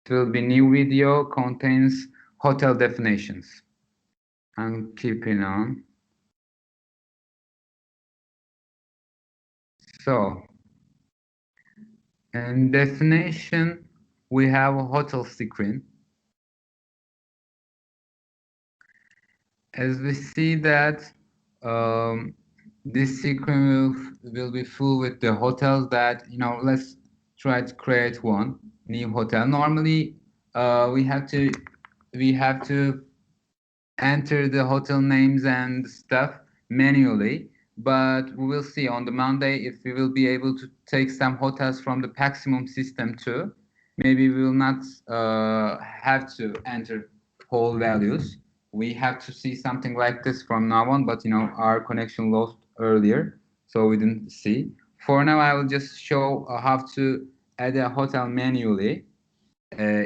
It will be new video contains hotel definitions. I'm keeping on. So, in definition, we have a hotel screen. As we see that this screen will be full with the hotels that, let's try to create one new hotel. Normally, we have to enter the hotel names and stuff manually, but we will see on the Monday if we will be able to take some hotels from the maximum system too. Maybe we will not have to enter whole values. We have to see something like this from now on, but our connection lost earlier, so we didn't see. For now, I will just show how to add a hotel manually,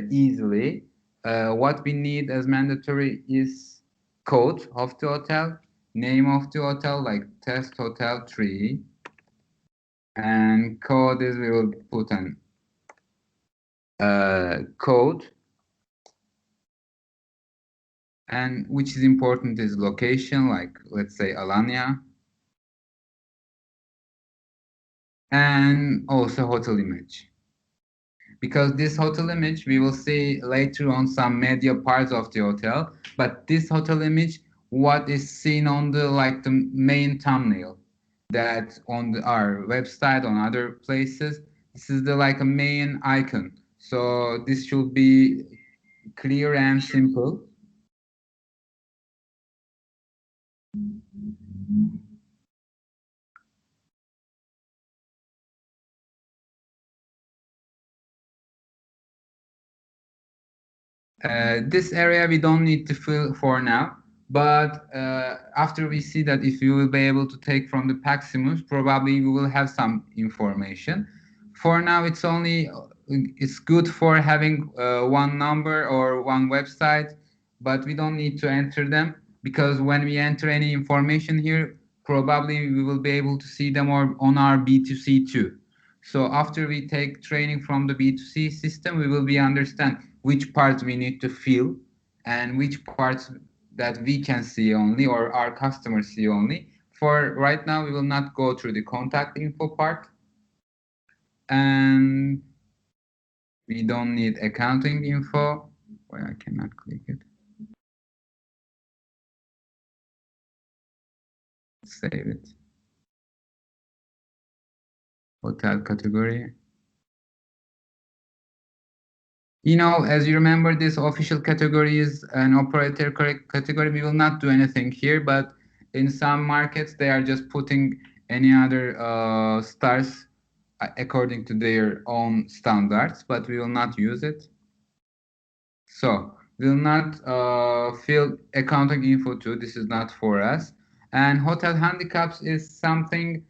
easily. What we need as mandatory is code of the hotel, name of the hotel, like test hotel 3, and code is we will put an code, and which is important is location, like let's say Alanya, and also hotel image. Because this hotel image we will see later on some media parts of the hotel, but this hotel image, what is seen on the main thumbnail, that on our website, on other places, this is the like a main icon, so this should be clear and simple. This area we don't need to fill for now, but after we see that if we will be able to take from the Paximus, probably we will have some information. For now, it's good for having one number or one website, but we don't need to enter them, because when we enter any information here, probably we will be able to see them on our B2C too. So after we take training from the B2C system, we will be understand which parts we need to fill and which parts that we can see only or our customers see only. For right now, we will not go through the contact info part, and we don't need accounting info. Where I cannot click it. Save it. Hotel category. As you remember, this official category is an operator category. We will not do anything here, but in some markets, they are just putting any other stars according to their own standards, but we will not use it. So we will not fill accounting info too. This is not for us. And hotel handicaps is something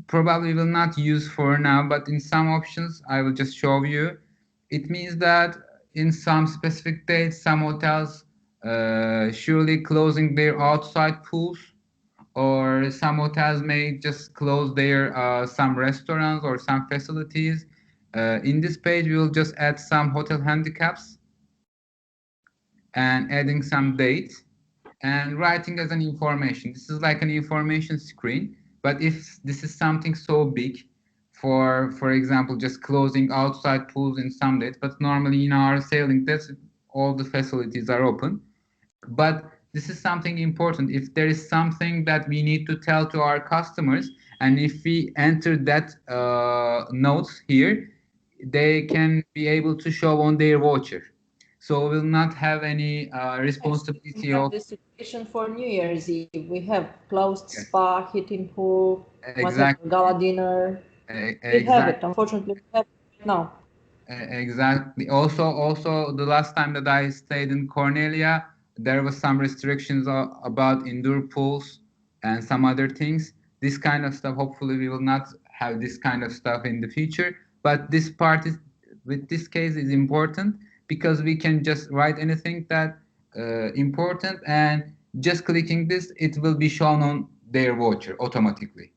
probably will not use for now, but in some options I will just show you. It means that in some specific dates, some hotels surely closing their outside pools, or some hotels may just close their some restaurants or some facilities. In this page, we will just add some hotel handicaps and adding some dates and writing as an information. This is like an information screen, but if this is something so big, for example, just closing outside pools in some dates, but normally in our sailing dates, all the facilities are open. But this is something important. If there is something that we need to tell to our customers, and if we enter that notes here, they can be able to show on their voucher. So we'll not have any responsibility We have of. this situation for New Year's Eve. We have closed Yes. spa, heating pool, whatever, Exactly. gala dinner. We have it. Exactly. Unfortunately, we have it now. Exactly. Also, the last time that I stayed in Cornelia, there was some restrictions about indoor pools and some other things. This kind of stuff. Hopefully, we will not have this kind of stuff in the future. But this part is, with this case, is important because we can just write anything that important, and just clicking this, it will be shown on their voucher automatically.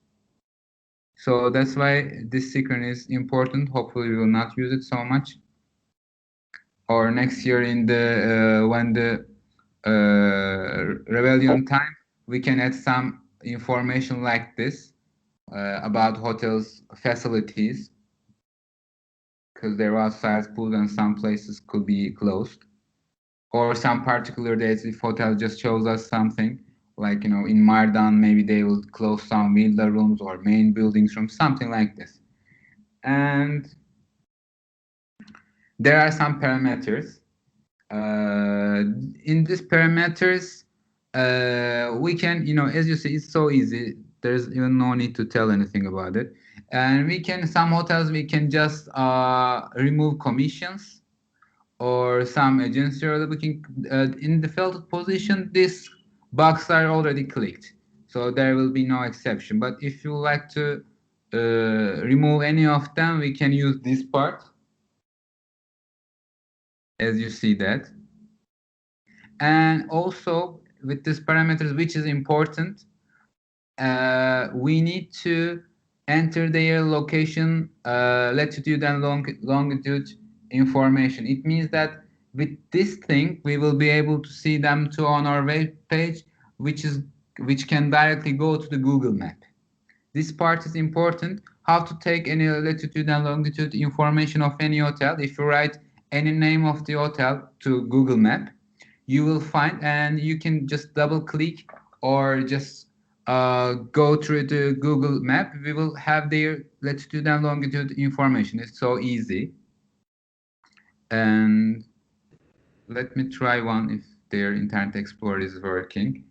So that's why this sequence is important. Hopefully we will not use it so much. Or next year in the when the rebellion time, we can add some information like this about hotels facilities, because there are size pools and some places could be closed, or some particular days if hotel just shows us something like, you know, in Mardan maybe they will close some villa rooms or main buildings rooms, something like this. And there are some parameters. In these parameters, we can, you know, as you see, it's so easy. There's even no need to tell anything about it. And we can, some hotels, we can just remove commissions, or some agency or the booking. In the filtered position, these boxes are already clicked. So there will be no exception. But if you like to remove any of them, we can use this part, as you see that. And also with these parameters, which is important, we need to enter their location, latitude and longitude information. It means that with this thing we will be able to see them too on our web page, which can directly go to the Google map. This part is important. How to take any latitude and longitude information of any hotel. If you write any name of the hotel to Google Map, you will find, and you can just double click or just go through the Google Map. We will have their latitude and longitude information. It's so easy. And let me try one if their Internet Explorer is working.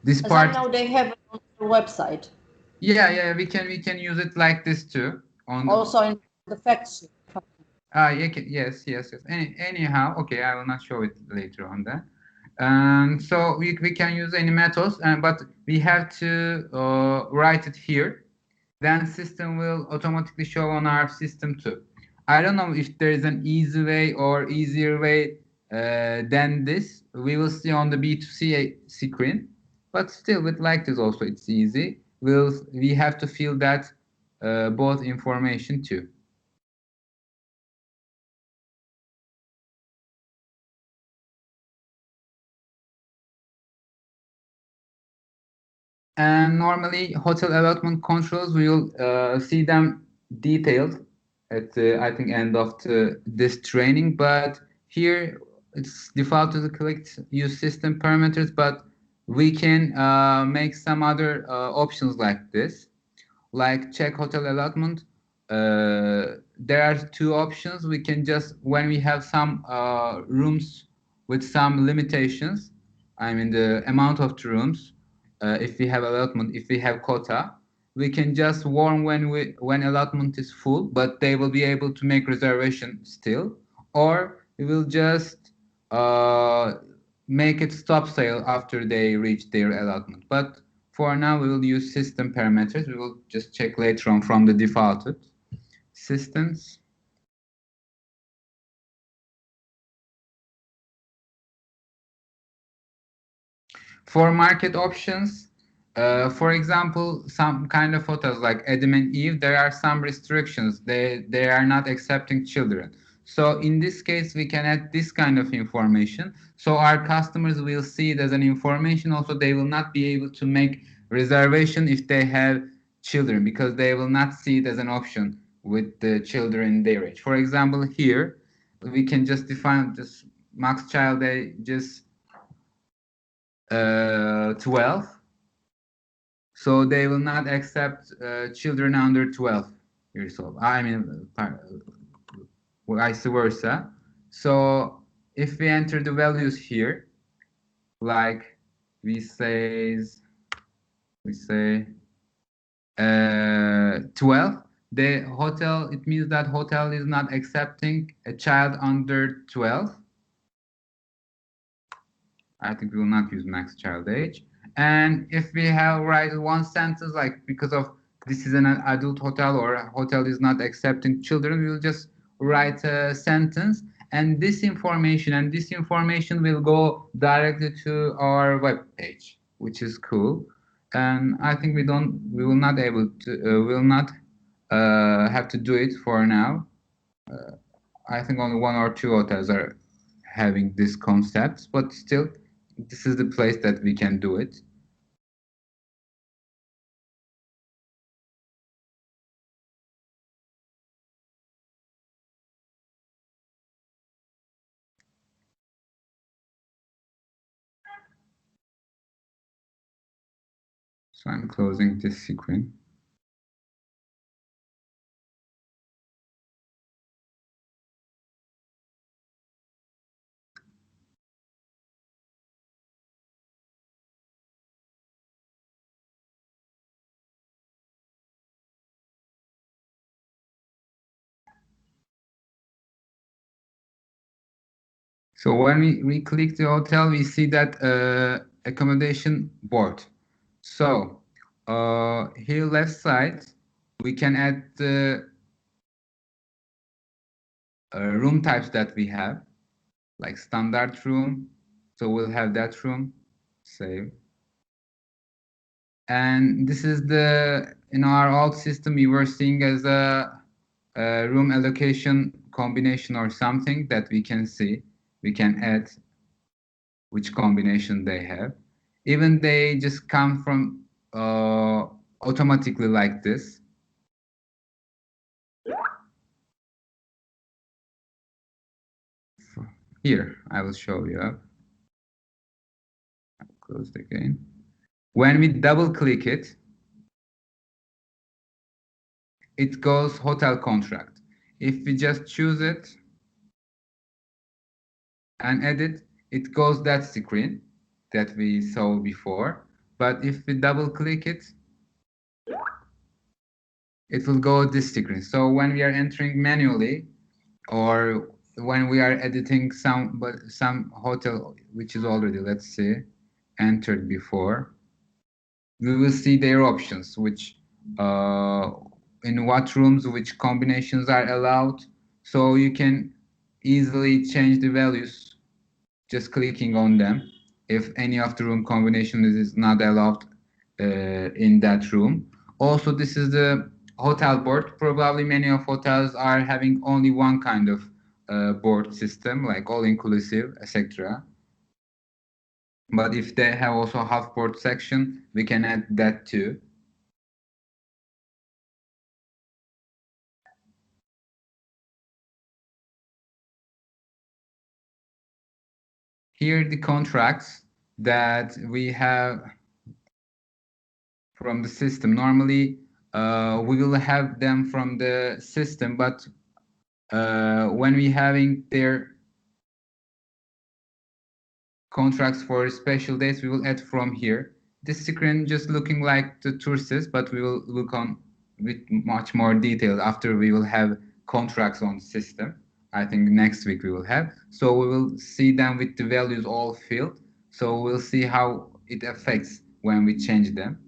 This As part. I know, they have it on their website. Yeah, we can use it like this too. On Also in the fact sheet. yes. Anyhow, okay, I will not show it later on that. And so we can use any methods, and but we have to write it here. Then system will automatically show on our system too. I don't know if there is an easy way or easier way than this. We will see on the B2C screen, but still with like this also it's easy. We have to fill that both information too. And normally hotel allotment controls, we will see them detailed at the, I think, end of this training. But here it's default to the clicked use system parameters, but we can make some other options like this, like check hotel allotment. There are two options. We can just, when we have some rooms with some limitations, I mean the amount of the rooms, if we have allotment, if we have quota, we can just warn when allotment is full, but they will be able to make reservation still, or we will just uh, make it stop sale after they reach their allotment. But for now, we will use system parameters. We will just check later on from the defaulted systems. For market options, for example, some kind of hotels like Adam and Eve, there are some restrictions. They are not accepting children. So in this case, we can add this kind of information. So our customers will see it as an information. Also, they will not be able to make reservation if they have children, because they will not see it as an option with the children in their age. For example, here we can just define just max child age, just 12, so they will not accept children under 12 years old. I mean, vice versa. So if we enter the values here, like we say 12, the hotel, it means that hotel is not accepting a child under 12. I think we will not use max child age. And if we have write one sentence like, because of this is an adult hotel or a hotel is not accepting children, we will just write a sentence. and this information will go directly to our web page, which is cool. And I think we will not able to will not have to do it for now. I think only one or two hotels are having this concept, but still, this is the place that we can do it. So I'm closing this screen. So when we click the hotel, we see that accommodation board. So here left side, we can add the room types that we have, like standard room. So we'll have that room, save. And this is in our old system, we were seeing as a room allocation combination or something that we can see. We can add which combination they have. Even they just come from automatically like this. Here, I will show you up. Close it again. When we double click it, it goes hotel contract. If we just choose it and edit, it goes that screen that we saw before. But if we double click it, it will go this screen. So when we are entering manually, or when we are editing some hotel which is already, let's see, entered before, we will see their options, which in what rooms which combinations are allowed. So you can easily change the values just clicking on them if any of the room combination is not allowed in that room. Also, this is the hotel board. Probably many of hotels are having only one kind of board system, like all inclusive, etc. But if they have also half board section, we can add that too. Here the contracts that we have from the system. Normally, we will have them from the system, but when we having their contracts for special dates, we will add from here. This screen just looking like the tourists, but we will look on with much more detail after we will have contracts on system. I think next week we will have. So we will see them with the values all filled. So we'll see how it affects when we change them.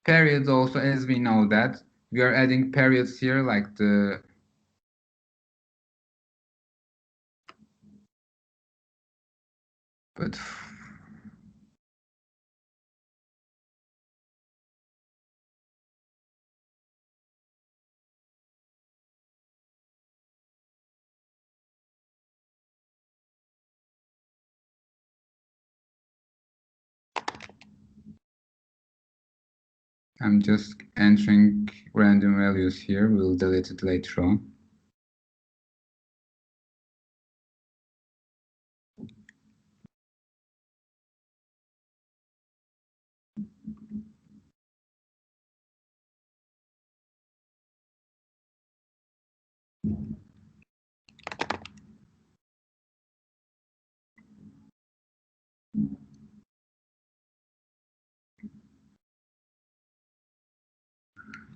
Periods also, as we know that, we are adding periods here like but I'm just entering random values here. We'll delete it later on.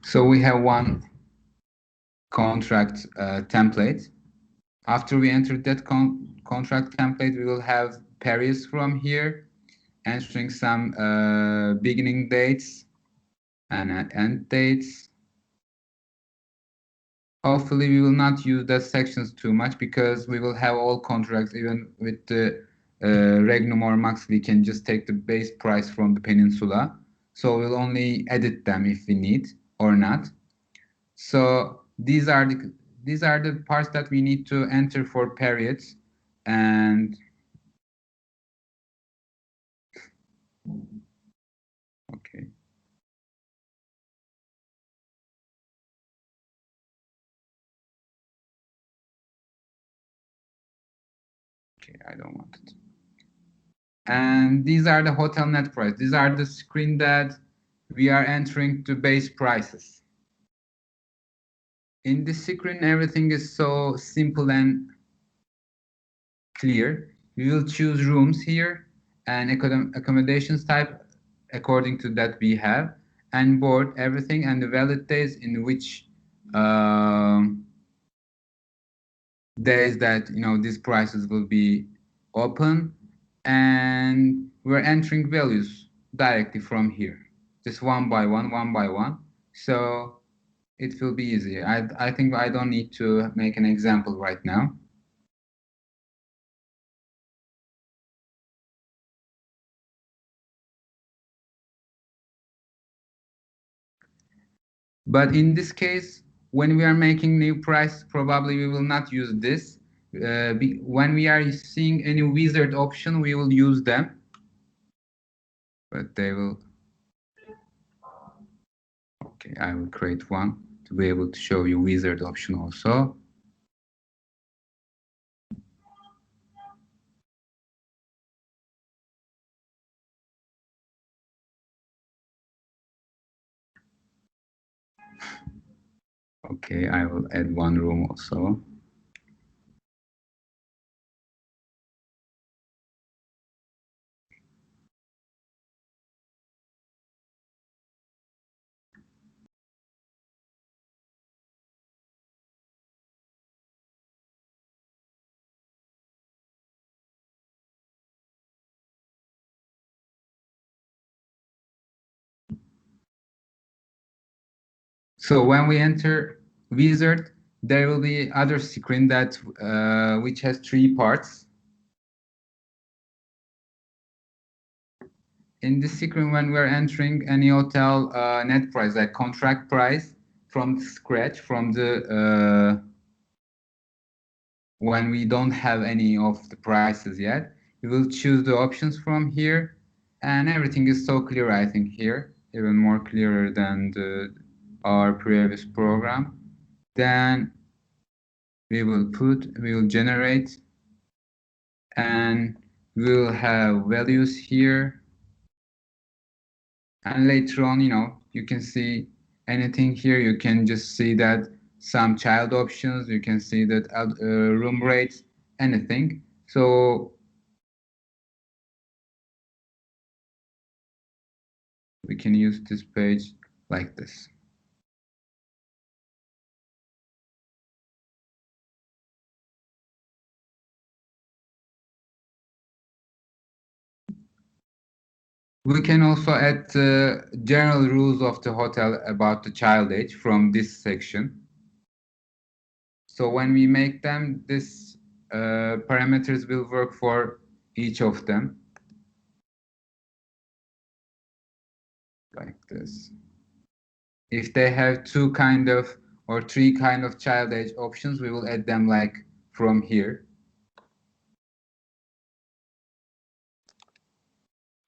So we have one contract template. After we enter that contract template, we will have periods from here. entering some beginning dates and end dates. Hopefully we will not use that sections too much because we will have all contracts. Even with the Regnum or Max, we can just take the base price from the Peninsula. So we'll only edit them if we need or not. So these are the parts that we need to enter for periods. And okay. Okay, I don't want it. And these are the hotel net price. These are the screen that we are entering to base prices. In this screen, everything is so simple and clear. We will choose rooms here and accommodations type according to that we have, and board everything and the valid days in which days that these prices will be open, and we're entering values directly from here, just one by one. So it will be easy. I think I don't need to make an example right now. But in this case, when we are making new price, probably we will not use this. When we are seeing any wizard option, we will use them. But they will. Okay, I will create one to be able to show you wizard option also. Okay, I will add one room also. So when we enter wizard, there will be other screen that which has three parts. In this screen, when we're entering any hotel net price, like contract price from scratch, from the when we don't have any of the prices yet, we will choose the options from here, and everything is so clear, I think, here, even more clearer than our previous program. Then we will generate, and we'll have values here. And later on, you can see anything here. You can just see that some child options, you can see that room rates, anything. So we can use this page like this. We can also add the general rules of the hotel about the child age from this section. So when we make them, this parameters will work for each of them. Like this. If they have two kind of or three kind of child age options, we will add them like from here.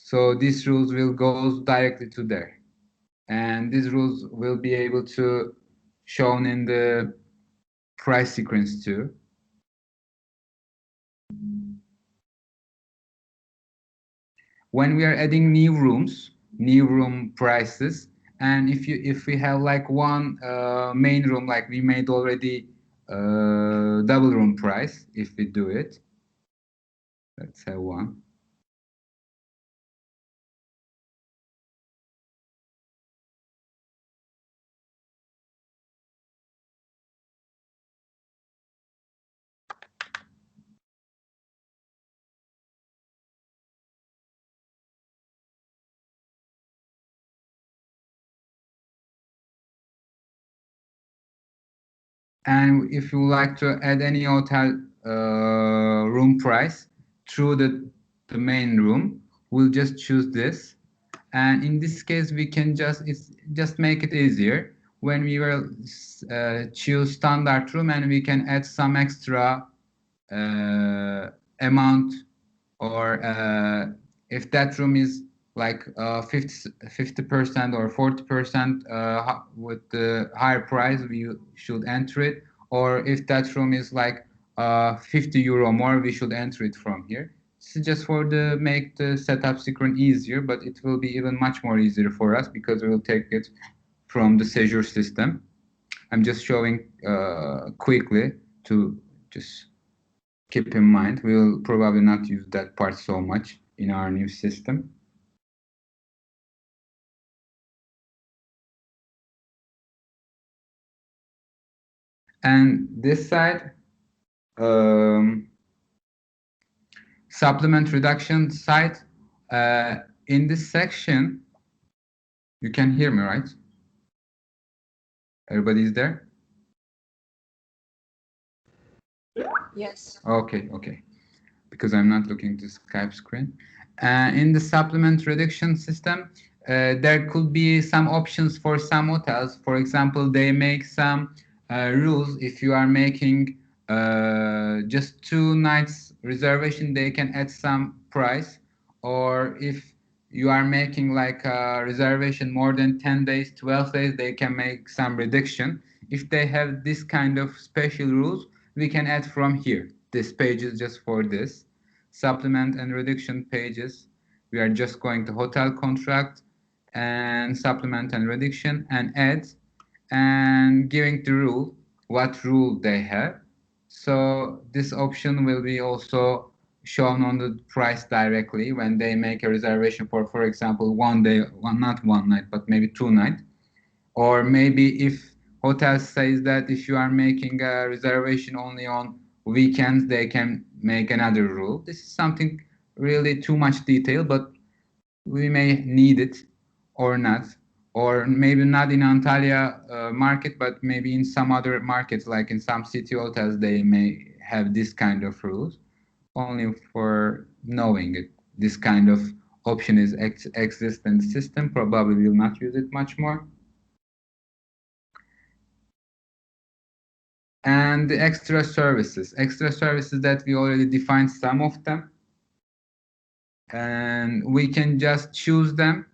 So these rules will go directly to there. And these rules will be able to shown in the price sequence too. When we are adding new rooms, new room prices, and if we have like one main room, like we made already double room price, if we do it, let's have one. And if you like to add any hotel room price through the main room, we'll just choose this. And in this case, we can just make it easier. When we will choose standard room, and we can add some extra amount, or if that room is like 50% or 40% with the higher price, we should enter it. Or if that room is like 50 euro more, we should enter it from here. This is just for the make the setup screen easier, but it will be even much more easier for us because we will take it from the Azure system. I'm just showing quickly to just keep in mind. We will probably not use that part so much in our new system. And this side, supplement reduction side, in this section, you can hear me, right? Everybody is there? Yes. Okay. Because I'm not looking to Skype screen. In the supplement reduction system, there could be some options for some hotels. For example, they make some rules. If you are making just 2 nights reservation, they can add some price. Or if you are making like a reservation more than 10 days, 12 days, they can make some reduction. If they have this kind of special rules, we can add from here. This page is just for this. Supplement and reduction pages. We are just going to hotel contract and supplement and reduction and add, and giving the rule, what rule they have. So this option will be also shown on the price directly when they make a reservation for example, one day, not one night, but maybe 2 nights. Or maybe if hotel says that if you are making a reservation only on weekends, they can make another rule. This is something really too much detail, but we may need it or not. Or maybe not in Antalya market, but maybe in some other markets, like in some city hotels, they may have this kind of rules. Only for knowing it, this kind of option is exists in the system. Probably will not use it much more. And the extra services that we already defined some of them, and we can just choose them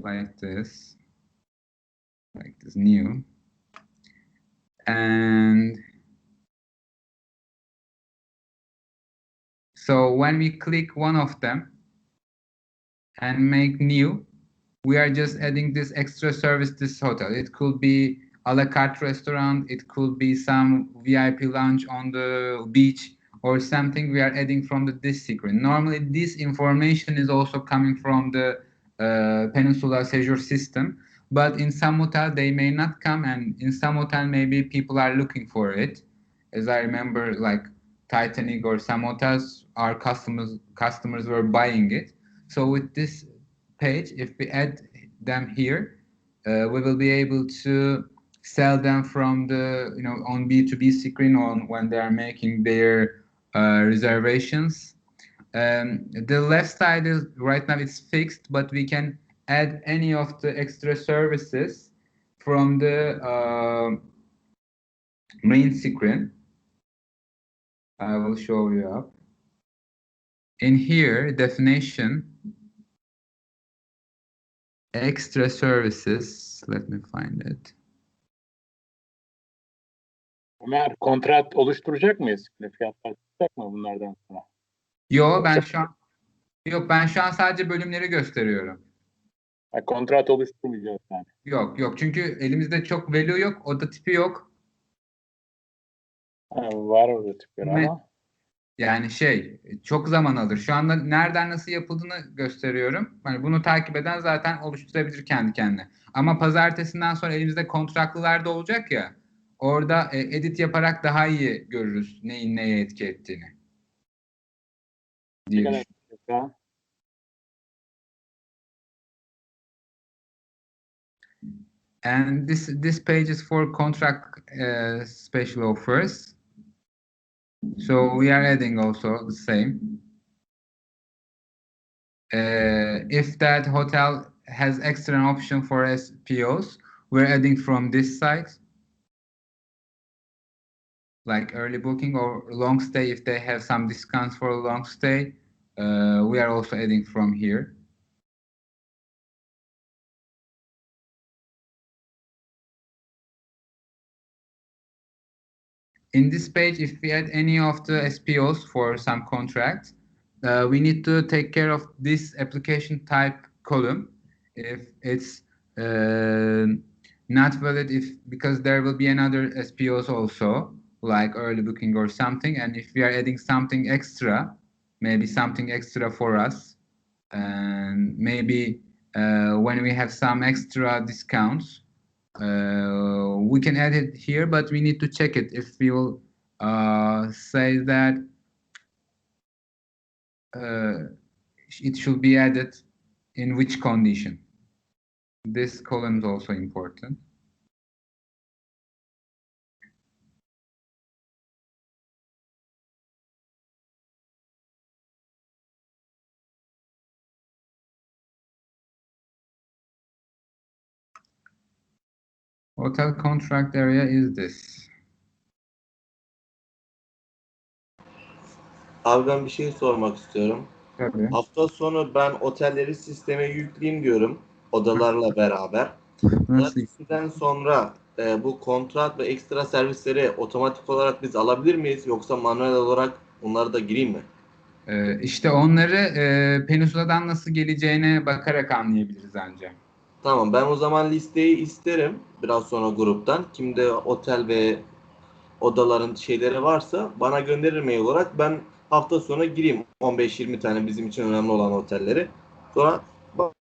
like this new. And so when we click one of them and make new, we are just adding this extra service, this hotel. It could be a la carte restaurant, it could be some VIP lounge on the beach or something we are adding from this screen. Normally this information is also coming from the Peninsula Azure system, but in some hotel they may not come, and in some hotel maybe people are looking for it. As I remember, like Titanic or some hotels, our customers were buying it. So with this page, if we add them here, we will be able to sell them from the on B2B screen on when they are making their reservations. The left side is right now it's fixed, but we can add any of the extra services from the main screen. I will show you up. In here, definition, extra services. Let me find it. Ömer, kontrat oluşturacak mıyız? Fiyatlar tutacak mı bunlardan sonra? Ben şu an sadece bölümleri gösteriyorum. Kontrat oluşturmayacağız yani. Yok. Çünkü elimizde çok value yok. Oda tipi yok. Var orada tipler ama. Yani çok zaman alır. Şu anda nereden nasıl yapıldığını gösteriyorum. Hani bunu takip eden zaten oluşturabilir kendi kendine. Ama pazartesinden sonra elimizde kontratlılar da olacak ya. Orada edit yaparak daha iyi görürüz neyin neye etki ettiğini. Ne kadar And this page is for contract special offers. So we are adding also the same. If that hotel has extra option for SPOs, we're adding from this site, like early booking or long stay. If they have some discounts for a long stay, we are also adding from here. In this page, if we add any of the SPOs for some contracts, we need to take care of this application type column. If it's not valid, because there will be another SPOs also, like early booking or something, and if we are adding something extra, maybe something extra for us, and maybe when we have some extra discounts, we can add it here, but we need to check it if we will say that it should be added in which condition. This column is also important. Hotel contract area is this. Abi ben bir şey sormak istiyorum. Tabii. Hafta sonu ben otelleri sisteme yükleyeyim diyorum odalarla beraber. Nasıl? Sizden sonra bu kontrat ve ekstra servisleri otomatik olarak biz alabilir miyiz? Yoksa manuel olarak bunları da gireyim mi? İşte onları Peninsula'dan nasıl geleceğine bakarak anlayabiliriz ancak. Tamam, ben o zaman listeyi isterim biraz sonra gruptan. Kimde otel ve odaların şeyleri varsa bana gönderir mail olarak. Ben hafta sonu gireyim 15-20 tane bizim için önemli olan otelleri. Sonra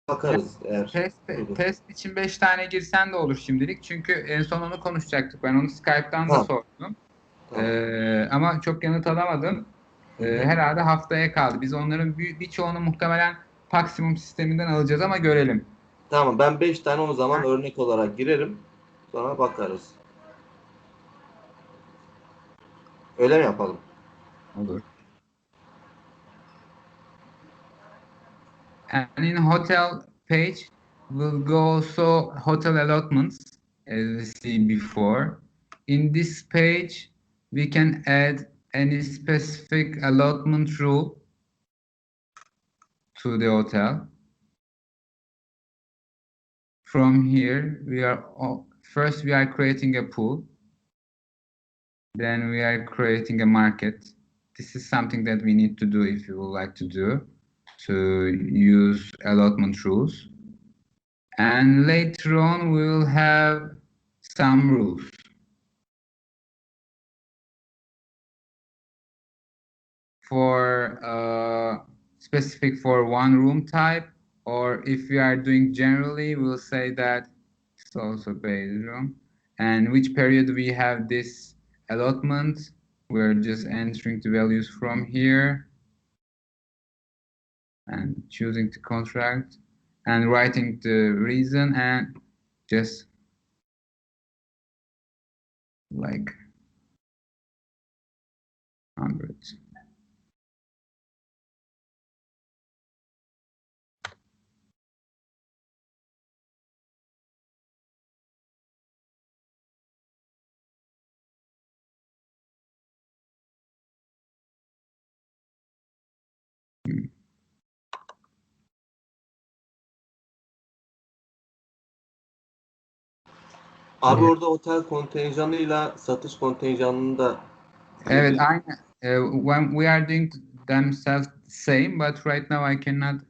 bakarız eğer. Test için 5 tane girsen de olur şimdilik. Çünkü en son onu konuşacaktık. Ben onu Skype'tan da Ha. sordum. Tamam. Ama çok yanıt alamadım. Herhalde haftaya kaldı. Biz onların birçoğunu muhtemelen Maximum sisteminden alacağız ama görelim. Tamam, ben 5 tane o zaman örnek olarak girerim. Sonra bakarız. Öyle mi yapalım? Olur. And in hotel page, we'll go also hotel allotments, as we see before. In this page, we can add any specific allotment rule to the hotel. From here, first we are creating a pool. Then we are creating a market. This is something that we need to do if you would like to do, to use allotment rules. And later on, we will have some rules. For specific for one room type, or if we are doing generally, we'll say that it's also bedroom. And which period we have this allotment, we're just entering the values from here and choosing the contract and writing the reason and just like 100. Abi Evet. orada otel kontenjanıyla satış kontenjanını da Evet, aynı. When we are doing themselves same, but right now I cannot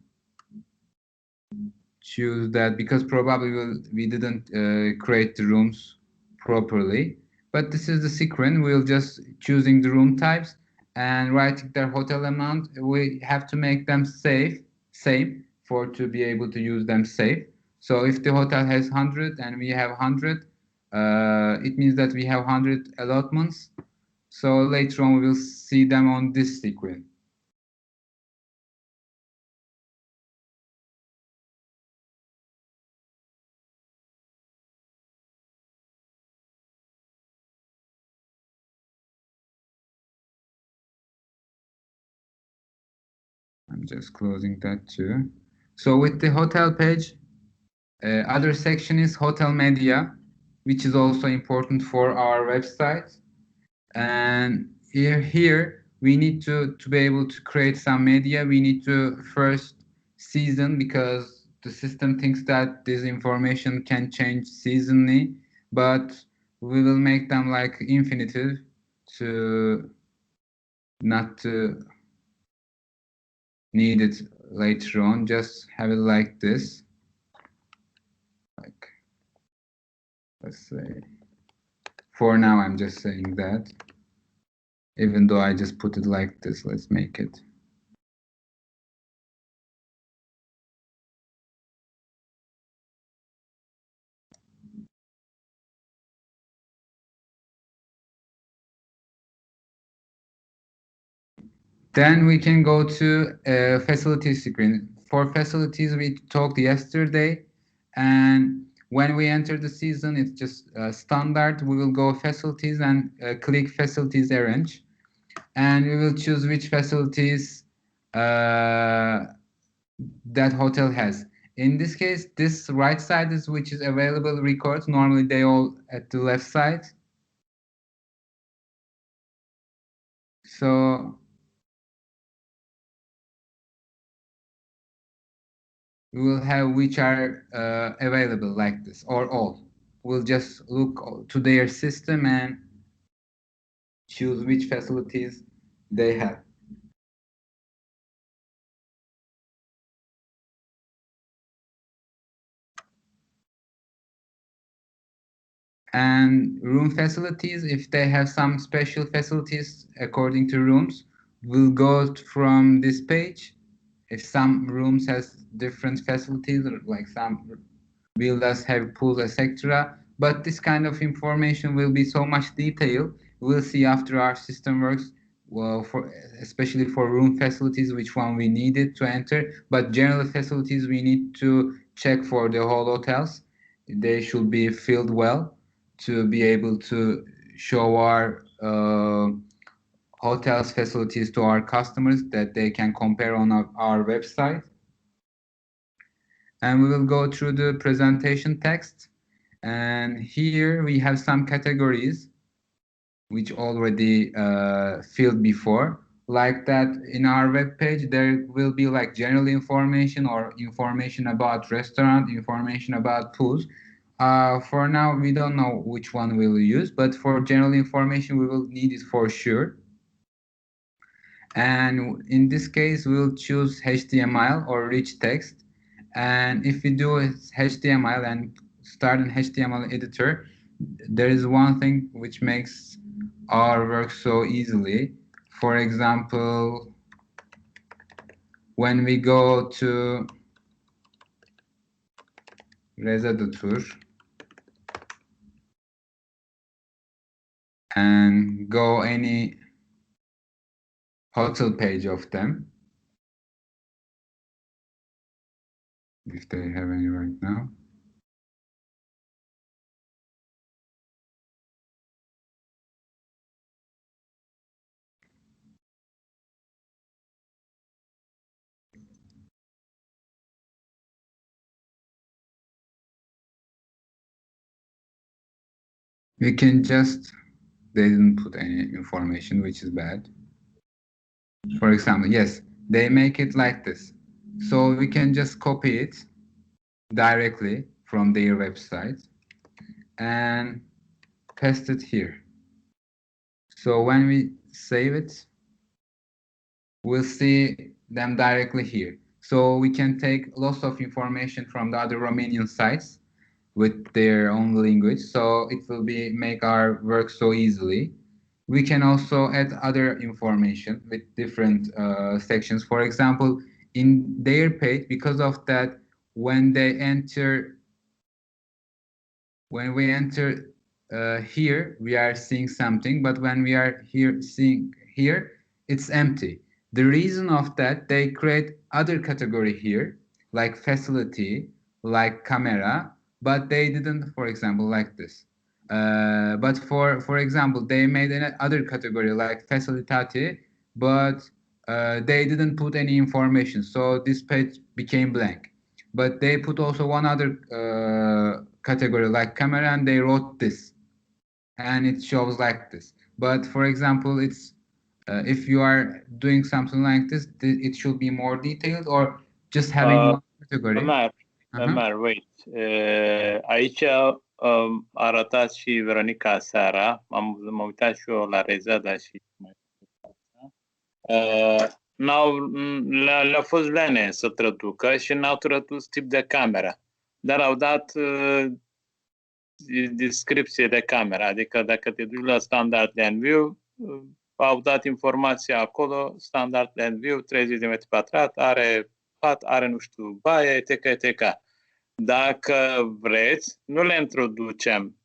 choose that because probably we didn't create the rooms properly. But this is the secret. We'll just choosing the room types and writing their hotel amount. We have to make them same for to be able to use them safe. So if the hotel has 100 and we have 100, it means that we have 100 allotments. So later on we will see them on this sequence. I'm just closing that too. So with the hotel page, other section is hotel media, which is also important for our website. And here we need to be able to create some media. We need to first season, because the system thinks that this information can change seasonally, but we will make them like infinitive to not to need it later on. Just have it like this. Like, let's say, for now I'm just saying that, even though I just put it like this. Let's make it. Then we can go to facilities screen. For facilities, we talked yesterday, and when we enter the season, it's just standard. We will go facilities and click facilities arrange, and we will choose which facilities that hotel has. In this case, this right side is which is available records. Normally, they all at the left side. So we will have which are available like this, or all. We'll just look to their system and choose which facilities they have. And room facilities, if they have some special facilities according to rooms, we'll go from this page. If some rooms has different facilities, like some villas have pools, etc. But this kind of information will be so much detail. We'll see after our system works. Well, especially for room facilities, which one we needed to enter. But general facilities, we need to check for the whole hotels. They should be filled well to be able to show our hotels facilities to our customers, that they can compare on our website. And we will go through the presentation text, and here we have some categories which already filled before, like that. In our web page there will be like general information or information about restaurant, information about pools. For now we don't know which one we'll use, but for general information we will need it for sure. And in this case we'll choose HTML or rich text. And if we do HTML and start an HTML editor, there is one thing which makes our work so easily. For example, when we go to Rezadutur and go any hotel page of them, if they have any right now. We can just, they didn't put any information, which is bad. For example, yes, they make it like this. So we can just copy it directly from their website and paste it here. So when we save it, we'll see them directly here. So we can take lots of information from the other Romanian sites with their own language. So it will make our work so easily. We can also add other information with different sections. For example, in their page, because of that, when we enter here, we are seeing something, but when we are seeing here, it's empty. The reason of that, they create other category here, like facility, like camera, but they didn't, for example, like this. But for example, they made another category like facilitate, but they didn't put any information, so this page became blank. But they put also one other category like camera, and they wrote this, and it shows like this. But for example, it's if you are doing something like this, it should be more detailed, or just having one category. Ömer, wait. Aici arătați și Veronica seara. M-am uitat și eu la Rezada și mai le-a fost lene să traducă și n-au tradus tip de cameră. Dar au dat descripție de cameră. Adică dacă te duci la Standard Land View, au dat informația acolo, Standard Land View, 30 de metri pătrat, are pat, are nu știu, baie, etc., etc. Dacă vreți, nu le introducem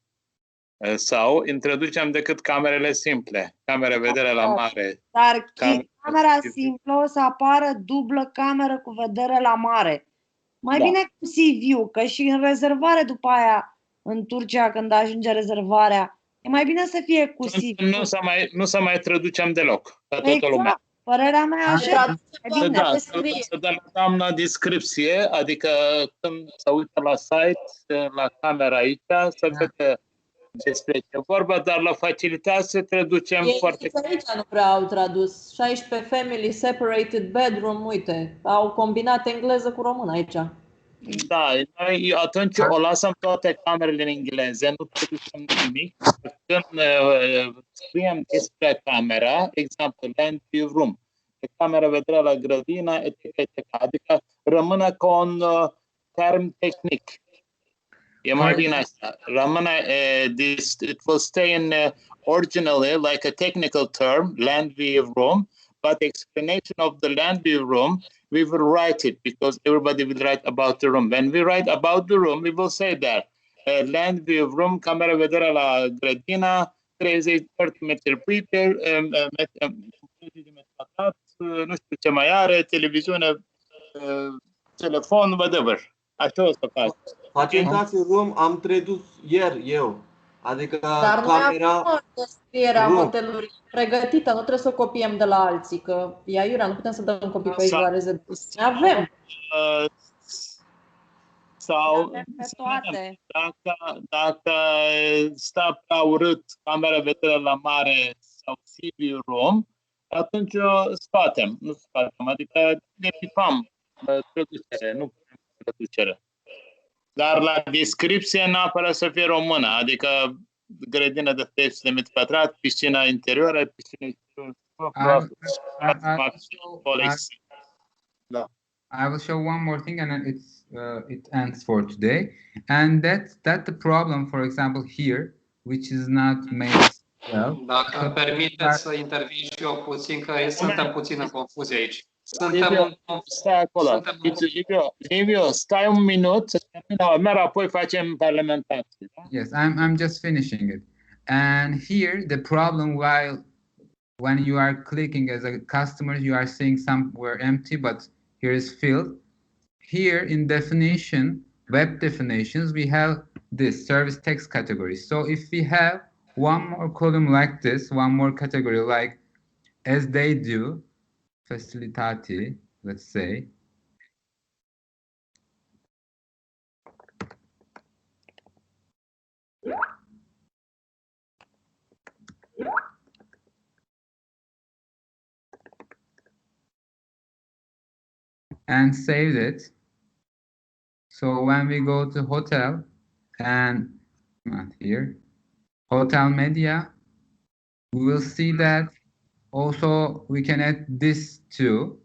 sau introducem decât camerele simple, camere vedere la mare. Dar camera simplă o să apară dublă cameră cu vedere la mare. Mai bine cu Sea View, că și în rezervare după aia, în Turcia, când ajunge rezervarea, e mai bine să fie cu Sea View. Nu să mai traducem deloc. Exact. Părerea mea așa. Să dăm la doamna descripție, adică când se uită la site, la camera aici, să vede despre ce vorba, dar la facilitate să traducem foarte... Aici nu prea au tradus. 16 family separated bedroom, uite, au combinat engleză cu român aici. Da, noi atunci o lasăm toate camerele în engleză, nu traducem nimic. Când scriem despre camera, exemplu, land view room, camera vedere la grădină, etc. Adică rămâne ca un term tehnic. E mai bine asta. Rămâne, it will stay in originally like a technical term, land view room, but the explanation of the land view room, we will write it because everybody will write about the room. When we write about the room, we will say that land view room, camera vedere la grădină, 30 metri puiper, nu știu ce mai are, televiziune, telefon, whatever. Așa o să fac. Facilitatea room am tradus ieri eu. Adică dar camera... noi avem descrierea hotelului pregătită, nu trebuie să o copiem de la alții, că e aiurea, nu putem să dăm copii pe aici la rezidență. Avem. Sau avem pe toate. Dacă stă prea urât camera vedere la mare sau Sea View room, atunci o scoatem, nu scoatem, adică ne pipăm traducere, nu putem traducere. Dar la descripție neapărat să fie română, adică grădină de 300 de metri pătrat, piscina interioară, piscina exterioară. I will show one more thing, and it ends for today. And that's the problem, for example, here, which is not made well. Dacă îmi permiteți să intervin și eu puțin, că suntem puțin în confuzie aici. Stai acolo. Liviu, stai un minut să terminăm, apoi facem parlamentație. Yes, I'm just finishing it. And here the problem, when you are clicking as a customer, you are seeing somewhere empty, but here is filled. Here in definition, web definitions, we have this service text category. So if we have one more column like this, one more category like as they do, facilitate, let's say, and saved it. So when we go to hotel and not here, hotel media, we will see that also we can add this too.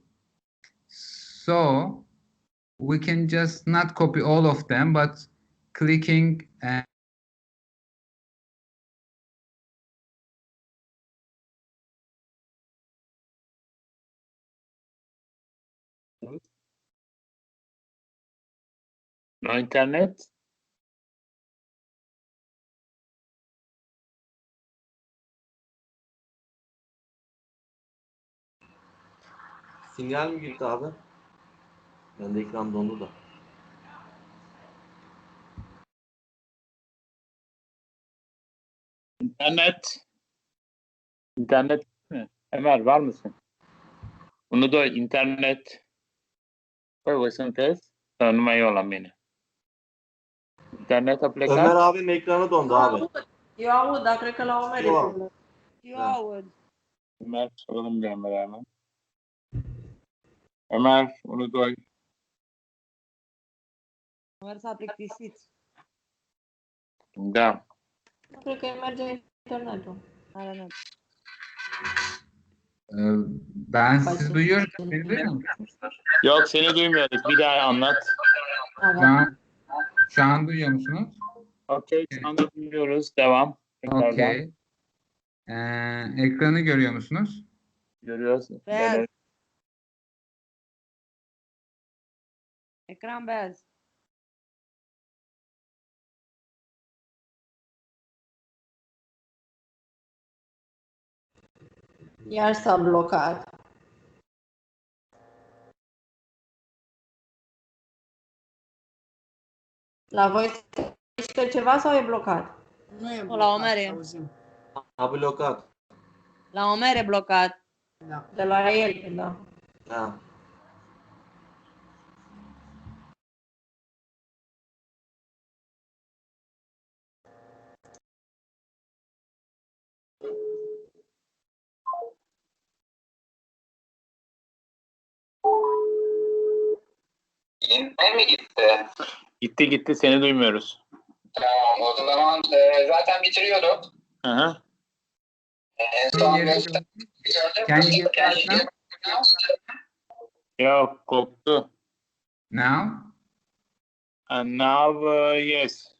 So we can just not copy all of them, but clicking and No internet? Sinyal mi gitti abi? Bende ekran dondu da. İnternet mi? Ömer var mısın? 1, 2, internet. Păi, voi sunteți? Sau numai eu la mine? Internet a plecat? Ömer abinin ekranı dondu abi. Eu aud, dar cred că la Omer e Eu problemă. Eu aud. Ömer, soralım bir Ömer'e hemen. Ömer, 1, 2. Ömer s-a plictisit. Da. Nu cred că îi merge internetul. Are. Ben sizi duyuyorum. Beni duyuyor musunuz? Yok, seni duymuyoruz. Bir daha anlat. Şu an duyuyor musunuz? Okey, şu anda duyuyoruz. Devam. Tekrardan. Okey. Ekranı görüyor musunuz? Görüyoruz. Beyaz. Yani, Ecran beyaz. Iar s-a blocat. La voi este ceva sau e blocat? Nu e O, la Omer e. auzim. Ha blokat. La Omer e blocat. Da. De la el, da. Ha. Ne mi gitti? gitti, seni duymuyoruz. Tamam, o zaman zaten bitiriyorduk. Hı hı. En son Can you get that now? Yok, koptu. Now? And now, yes.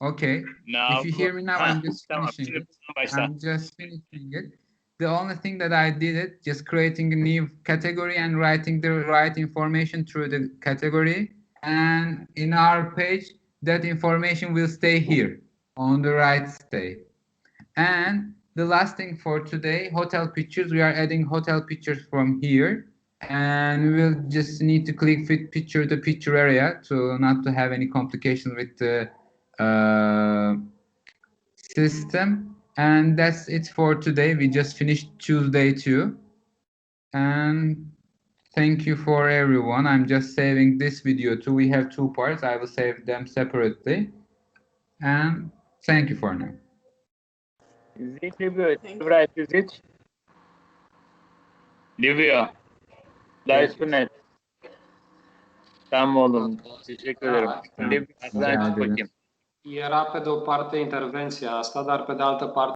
Okay. Now, If you hear me now, I'm just tamam, finishing şimdi it. başla. I'm just finishing it. The only thing that I did it, just creating a new category and writing the right information through the category. And in our page, that information will stay here on the right state. And the last thing for today, hotel pictures. We are adding hotel pictures from here. And we will just need to click fit picture the picture area to not to have any complications with the system. And that's it for today. We just finished Tuesday too. And thank you for everyone. I'm just saving this video too. We have 2 parts. I will save them separately. And thank you for now. Is it Livio? Right, is it? Livio. Daha net. Tamam oğlum. Teşekkür ederim. Şimdi bir Rica ederim. bakayım. Era pe de o parte intervenția asta, dar pe de altă parte